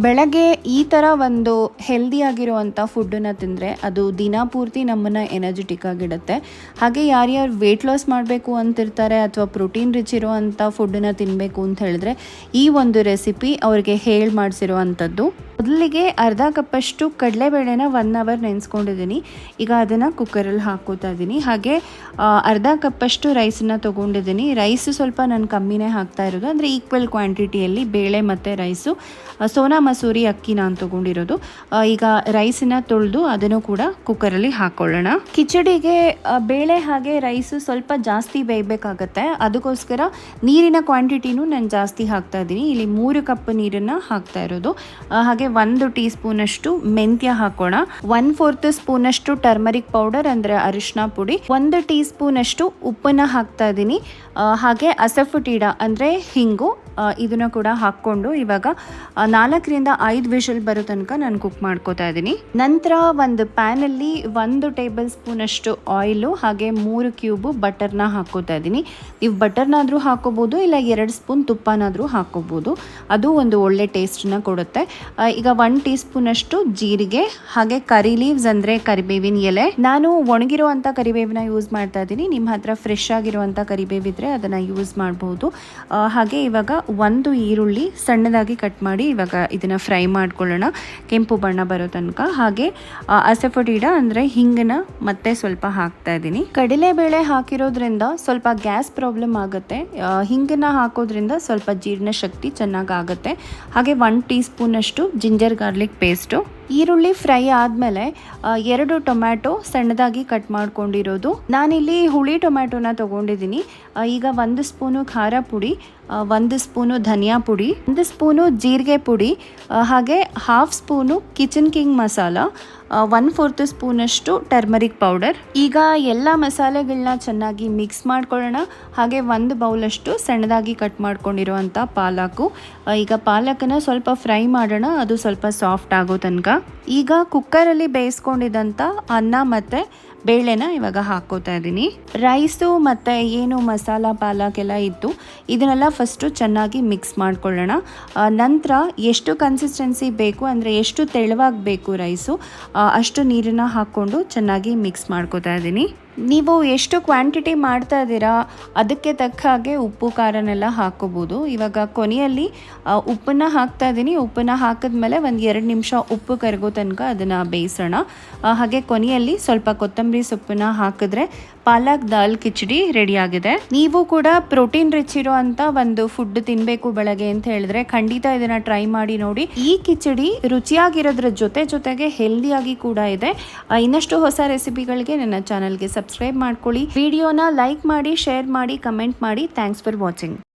ಬೆಳಗ್ಗೆ ಈ ಥರ ಒಂದು ಹೆಲ್ದಿಯಾಗಿರುವಂಥ ಫುಡ್ಡನ್ನು ತಿಂದರೆ ಅದು ದಿನ ಪೂರ್ತಿ ನಮ್ಮನ್ನು ಎನರ್ಜೆಟಿಕ್ ಆಗಿಡುತ್ತೆ. ಹಾಗೆ ಯಾರ್ಯಾರು ವೆಯ್ಟ್ ಲಾಸ್ ಮಾಡಬೇಕು ಅಂತಿರ್ತಾರೆ ಅಥವಾ ಪ್ರೋಟೀನ್ ರಿಚ್ ಇರುವಂಥ ಫುಡ್ಡನ್ನು ತಿನ್ನಬೇಕು ಅಂತ ಹೇಳಿದ್ರೆ ಈ ಒಂದು ರೆಸಿಪಿ ಅವ್ರಿಗೆ ಹೇಳಿ ಮಾಡಿಸಿರುವಂಥದ್ದು. ಮೊದಲಿಗೆ ಅರ್ಧ ಕಪ್ಪಷ್ಟು ಕಡಲೆಬೇಳೆನ 1 ಅವರ್ ನೆನೆಸ್ಕೊಂಡಿದ್ದೀನಿ. ಈಗ ಅದನ್ನು ಕುಕ್ಕರಲ್ಲಿ ಹಾಕ್ಕೋತಾ ಇದ್ದೀನಿ. ಹಾಗೆ ಅರ್ಧ ಕಪ್ಪಷ್ಟು ರೈಸನ್ನು ತೊಗೊಂಡಿದ್ದೀನಿ. ರೈಸು ಸ್ವಲ್ಪ ನಾನು ಕಮ್ಮಿನೇ ಹಾಕ್ತಾ ಇರೋದು, ಅಂದರೆ ಈಕ್ವಲ್ ಕ್ವಾಂಟಿಟಿಯಲ್ಲಿ ಬೇಳೆ ಮತ್ತು ರೈಸು. ಸೋನಾ ಮಸೂರಿ ಅಕ್ಕಿ ನಾನು ತೊಗೊಂಡಿರೋದು. ಈಗ ರೈಸನ್ನು ತೊಳೆದು ಅದನ್ನು ಕೂಡ ಕುಕ್ಕರಲ್ಲಿ ಹಾಕ್ಕೊಳ್ಳೋಣ. ಕಿಚಡಿಗೆ ಬೇಳೆ ಹಾಗೆ ರೈಸು ಸ್ವಲ್ಪ ಜಾಸ್ತಿ ಬೇಯಬೇಕಾಗತ್ತೆ. ಅದಕ್ಕೋಸ್ಕರ ನೀರಿನ ಕ್ವಾಂಟಿಟಿನೂ ನಾನು ಜಾಸ್ತಿ ಹಾಕ್ತಾ ಇದ್ದೀನಿ. ಇಲ್ಲಿ 3 ಕಪ್ ನೀರನ್ನು ಹಾಕ್ತಾ ಇರೋದು. ಹಾಗೆ 1 ಟೀ ಸ್ಪೂನಷ್ಟು ಮೆಂತ್ಯ ಹಾಕೋಣ. 1/4 ಸ್ಪೂನಷ್ಟು ಟರ್ಮರಿಕ್ ಪೌಡರ್ ಅಂದರೆ ಅರಿಶಿನ ಪುಡಿ. 1 ಟೀ ಸ್ಪೂನಷ್ಟು ಉಪ್ಪನ್ನು ಹಾಕ್ತಾ ಇದ್ದೀನಿ. ಹಾಗೆ ಅಸಫುಟೀಡ ಅಂದರೆ ಹಿಂಗು, ಇದನ್ನು ಕೂಡ ಹಾಕ್ಕೊಂಡು ಇವಾಗ 4ರಿಂದ 5 ವಿಷಲ್ ಬರೋ ತನಕ ನಾನು ಕುಕ್ ಮಾಡ್ಕೋತಾ ಇದ್ದೀನಿ. ನಂತರ ಒಂದು ಪ್ಯಾನಲ್ಲಿ 1 ಟೇಬಲ್ ಸ್ಪೂನಷ್ಟು ಆಯಿಲು ಹಾಗೆ 3 ಕ್ಯೂಬು ಬಟರ್ನ ಹಾಕ್ಕೋತಾ ಇದ್ದೀನಿ. ನೀವು ಬಟರ್ನಾದರೂ ಹಾಕೋಬೋದು, ಇಲ್ಲ 2 ಸ್ಪೂನ್ ತುಪ್ಪನಾದರೂ ಹಾಕೋಬೋದು. ಅದು ಒಂದು ಒಳ್ಳೆ ಟೇಸ್ಟನ್ನ ಕೊಡುತ್ತೆ. ಈಗ 1 ಟೀ ಸ್ಪೂನಷ್ಟು ಜೀರಿಗೆ ಹಾಗೆ ಕರಿ ಲೀವ್ಸ್ ಅಂದರೆ ಕರಿಬೇವಿನ ಎಲೆ. ನಾನು ಒಣಗಿರುವಂಥ ಕರಿಬೇವಿನ ಯೂಸ್ ಮಾಡ್ತಾ ಇದ್ದೀನಿ. ನಿಮ್ಮ ಹತ್ರ ಫ್ರೆಶ್ ಆಗಿರುವಂಥ ಕರಿಬೇವಿದ್ರೆ ಅದನ್ನು ಯೂಸ್ ಮಾಡ್ಬೋದು. ಹಾಗೆ ಇವಾಗ 1 ಈರುಳ್ಳಿ ಸಣ್ಣದಾಗಿ ಕಟ್ ಮಾಡಿ ಇವಾಗ ಇದನ್ನು ಫ್ರೈ ಮಾಡ್ಕೊಳ್ಳೋಣ ಕೆಂಪು ಬಣ್ಣ ಬರೋ ತನಕ. ಹಾಗೆ ಅಸಫೋಟಿಡ ಅಂದರೆ ಹಿಂಗನ್ನ ಮತ್ತೆ ಸ್ವಲ್ಪ ಹಾಕ್ತಾ ಇದ್ದೀನಿ. ಕಡಲೆಬೇಳೆ ಹಾಕಿರೋದ್ರಿಂದ ಸ್ವಲ್ಪ ಗ್ಯಾಸ್ ಪ್ರಾಬ್ಲಮ್ ಆಗುತ್ತೆ. ಹಿಂಗನ್ನ ಹಾಕೋದ್ರಿಂದ ಸ್ವಲ್ಪ ಜೀರ್ಣ ಶಕ್ತಿ ಚೆನ್ನಾಗಿ ಆಗುತ್ತೆ. ಹಾಗೆ 1 ಟೀ ಸ್ಪೂನಷ್ಟು ಜಿಂಜರ್ ಗಾರ್ಲಿಕ್ ಪೇಸ್ಟು. ಈರುಳ್ಳಿ ಫ್ರೈ ಆದಮೇಲೆ 2 ಟೊಮ್ಯಾಟೊ ಸಣ್ಣದಾಗಿ ಕಟ್ ಮಾಡ್ಕೊಂಡಿರೋದು. ನಾನಿಲ್ಲಿ ಹುಳಿ ಟೊಮ್ಯಾಟೊನ ತೊಗೊಂಡಿದ್ದೀನಿ. ಈಗ 1 ಸ್ಪೂನು ಖಾರ ಪುಡಿ, 1 ಸ್ಪೂನು ಧನಿಯಾ ಪುಡಿ, 1 ಸ್ಪೂನು ಜೀರಿಗೆ ಪುಡಿ, ಹಾಗೆ 1/2 ಸ್ಪೂನು ಕಿಚನ್ ಕಿಂಗ್ ಮಸಾಲ, 1/4 ಸ್ಪೂನಷ್ಟು ಟರ್ಮರಿಕ್ ಪೌಡರ್. ಈಗ ಎಲ್ಲ ಮಸಾಲೆಗಳನ್ನ ಚೆನ್ನಾಗಿ ಮಿಕ್ಸ್ ಮಾಡ್ಕೊಳ್ಳೋಣ. ಹಾಗೆ 1 ಬೌಲಷ್ಟು ಸಣ್ಣದಾಗಿ ಕಟ್ ಮಾಡ್ಕೊಂಡಿರುವಂಥ ಪಾಲಕು. ಈಗ ಪಾಲಕನ್ನು ಸ್ವಲ್ಪ ಫ್ರೈ ಮಾಡೋಣ, ಅದು ಸ್ವಲ್ಪ ಸಾಫ್ಟ್ ಆಗೋ ತನಕ. ಈಗ ಕುಕ್ಕರಲ್ಲಿ ಬೇಯಿಸ್ಕೊಂಡಿದ್ದಂಥ ಅನ್ನ ಮತ್ತು ಬೇಳೆನ ಇವಾಗ ಹಾಕ್ಕೋತಾ ಇದ್ದೀನಿ. ರೈಸು ಮತ್ತು ಏನು ಮಸಾಲ ಪಾಲಕೆಲ್ಲ ಇತ್ತು ಇದನ್ನೆಲ್ಲ ಫಸ್ಟು ಚೆನ್ನಾಗಿ ಮಿಕ್ಸ್ ಮಾಡ್ಕೊಳ್ಳೋಣ. ನಂತರ ಎಷ್ಟು ಕನ್ಸಿಸ್ಟೆನ್ಸಿ ಬೇಕು ಅಂದರೆ ಎಷ್ಟು ತೆಳುವಾಗಿ ಬೇಕು ರೈಸು ಅಷ್ಟು ನೀರನ್ನು ಹಾಕ್ಕೊಂಡು ಚೆನ್ನಾಗಿ ಮಿಕ್ಸ್ ಮಾಡ್ಕೋತಾ ಇದ್ದೀನಿ. ನೀವು ಎಷ್ಟು ಕ್ವಾಂಟಿಟಿ ಮಾಡ್ತಾ ಇದ್ದೀರಾ ಅದಕ್ಕೆ ತಕ್ಕ ಹಾಗೆ ಉಪ್ಪು ಖಾರನೆಲ್ಲ ಹಾಕ್ಕೋಬೋದು. ಇವಾಗ ಕೊನೆಯಲ್ಲಿ ಉಪ್ಪನ್ನು ಹಾಕ್ತಾ ಇದ್ದೀನಿ. ಉಪ್ಪನ್ನು ಹಾಕಿದ್ಮೇಲೆ 1-2 ನಿಮಿಷ ಉಪ್ಪು ಕರಗೋ ತನಕ ಅದನ್ನು ಬೇಯಿಸೋಣ. ಹಾಗೆ ಕೊನೆಯಲ್ಲಿ ಸ್ವಲ್ಪ ಕೊತ್ತಂಬರಿ ಸೊಪ್ಪನ್ನು ಹಾಕಿದ್ರೆ ಪಾಲಕ್ ದಾಲ್ ಕಿಚಡಿ ರೆಡಿ ಆಗಿದೆ. ನೀವು ಕೂಡ ಪ್ರೋಟೀನ್ ರಿಚ್ ಇರುವಂಥ ಒಂದು ಫುಡ್ ತಿನ್ನಬೇಕು ಬೆಳಗ್ಗೆ ಅಂತ ಹೇಳಿದ್ರೆ ಖಂಡಿತ ಇದನ್ನು ಟ್ರೈ ಮಾಡಿ ನೋಡಿ. ಈ ಕಿಚಡಿ ರುಚಿಯಾಗಿರೋದ್ರ ಜೊತೆಗೆ ಹೆಲ್ದಿಯಾಗಿ ಕೂಡ ಇದೆ. ಇನ್ನಷ್ಟು ಹೊಸ ರೆಸಿಪಿಗಳಿಗೆ ನನ್ನ ಚಾನಲ್ಗೆ ಸಬ್ಸ್ಕ್ರೈಬ್ ಮಾಡ್ಕೊಳ್ಳಿ. ವಿಡಿಯೋನ ಲೈಕ್ ಮಾಡಿ, ಶೇರ್ ಮಾಡಿ, ಕಮೆಂಟ್ ಮಾಡಿ. Thanks for watching.